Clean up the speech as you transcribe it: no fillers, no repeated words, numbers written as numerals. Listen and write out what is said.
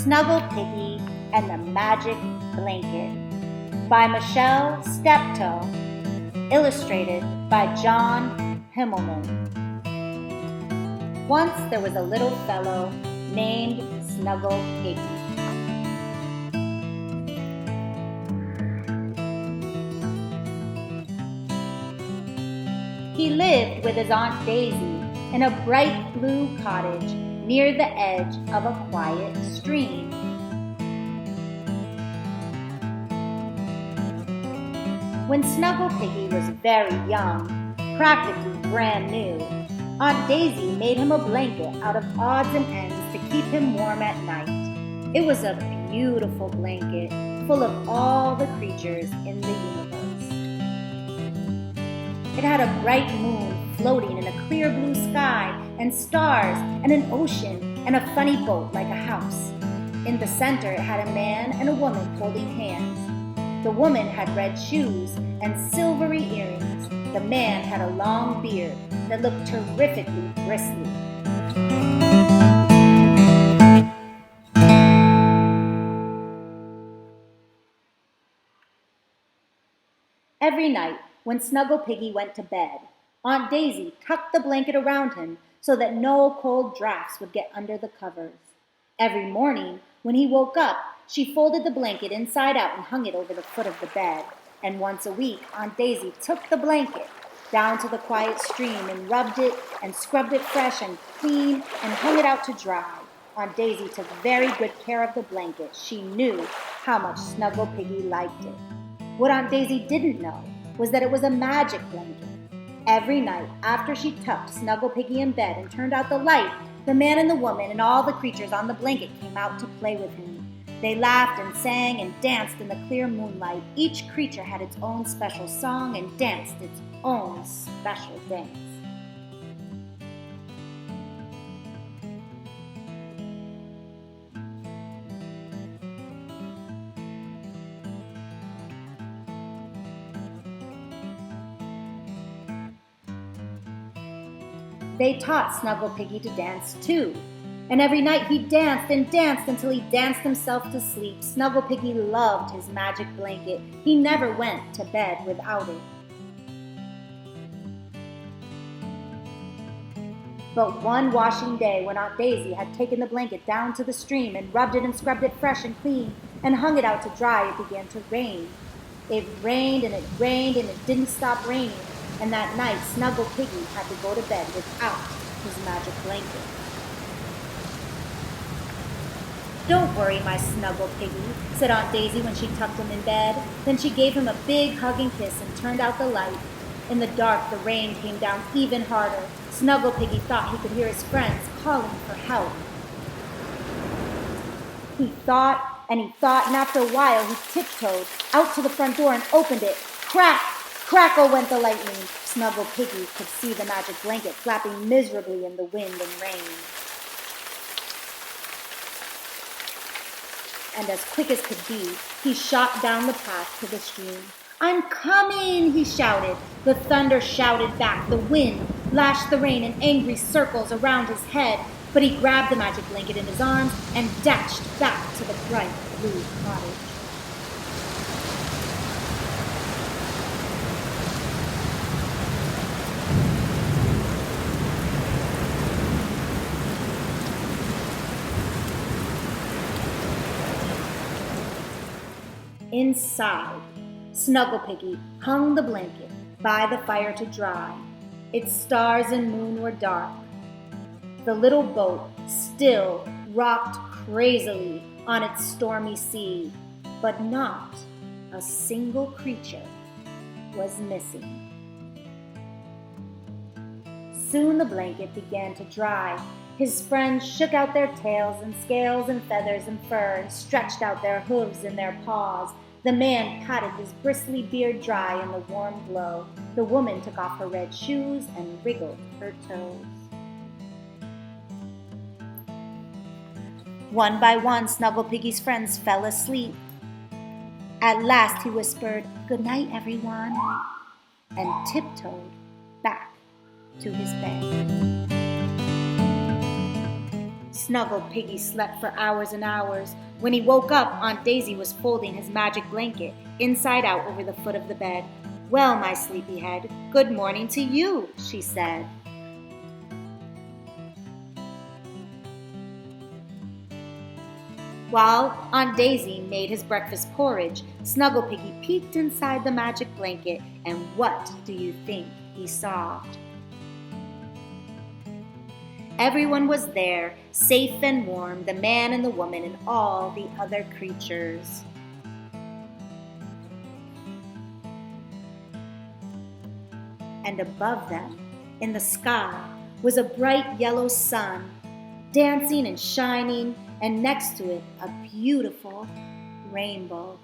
Snuggle Piggy and the Magic Blanket by Michelle Steptoe, illustrated by John Himmelman. Once there was a little fellow named Snuggle Piggy. He lived with his Aunt Daisy in a bright blue cottage near the edge of a quiet stream. When Snuggle Piggy was very young, practically brand new, Aunt Daisy made him a blanket out of odds and ends to keep him warm at night. It was a beautiful blanket full of all the creatures in the universe. It had a bright moon floating in a clear blue sky, and stars, and an ocean, and a funny boat like a house. In the center, it had a man and a woman holding hands. The woman had red shoes and silvery earrings. The man had a long beard that looked terrifically bristly. Every night, when Snuggle Piggy went to bed, Aunt Daisy tucked the blanket around him so that no cold drafts would get under the covers. Every morning, when he woke up, she folded the blanket inside out and hung it over the foot of the bed. And once a week, Aunt Daisy took the blanket down to the quiet stream and rubbed it and scrubbed it fresh and clean and hung it out to dry. Aunt Daisy took very good care of the blanket. She knew how much Snuggle Piggy liked it. What Aunt Daisy didn't know was that it was a magic blanket. Every night, after she tucked Snuggle Piggy in bed and turned out the light, the man and the woman and all the creatures on the blanket came out to play with him. They laughed and sang and danced in the clear moonlight. Each creature had its own special song and danced its own special dance. They taught Snuggle Piggy to dance too. And every night he danced and danced until he danced himself to sleep. Snuggle Piggy loved his magic blanket. He never went to bed without it. But one washing day, when Aunt Daisy had taken the blanket down to the stream and rubbed it and scrubbed it fresh and clean and hung it out to dry, it began to rain. It rained and it didn't stop raining. And that night, Snuggle Piggy had to go to bed without his magic blanket. "Don't worry, my Snuggle Piggy," said Aunt Daisy when she tucked him in bed. Then she gave him a big hugging kiss and turned out the light. In the dark, the rain came down even harder. Snuggle Piggy thought he could hear his friends calling for help. He thought, and after a while he tiptoed out to the front door and opened it. Crack! Crackle went the lightning. Snuggle Piggy could see the magic blanket flapping miserably in the wind and rain. And as quick as could be, he shot down the path to the stream. "I'm coming!" he shouted. The thunder shouted back. The wind lashed the rain in angry circles around his head. But he grabbed the magic blanket in his arms and dashed back to the bright blue cottage. Inside, Snuggle Piggy hung the blanket by the fire to dry. Its stars and moon were dark. The little boat still rocked crazily on its stormy sea, but not a single creature was missing. Soon the blanket began to dry. His friends shook out their tails and scales and feathers and fur and stretched out their hooves and their paws. The man patted his bristly beard dry in the warm glow. The woman took off her red shoes and wriggled her toes. One by one, Snuggle Piggy's friends fell asleep. At last he whispered, "Good night, everyone," and tiptoed back to his bed. Snuggle Piggy slept for hours and hours. When he woke up, Aunt Daisy was folding his magic blanket inside out over the foot of the bed. "Well, my sleepyhead, good morning to you," she said. While Aunt Daisy made his breakfast porridge, Snuggle Piggy peeked inside the magic blanket, and what do you think he saw? Everyone was there, safe and warm, the man and the woman and all the other creatures. And above them, in the sky, was a bright yellow sun, dancing and shining, and next to it, a beautiful rainbow.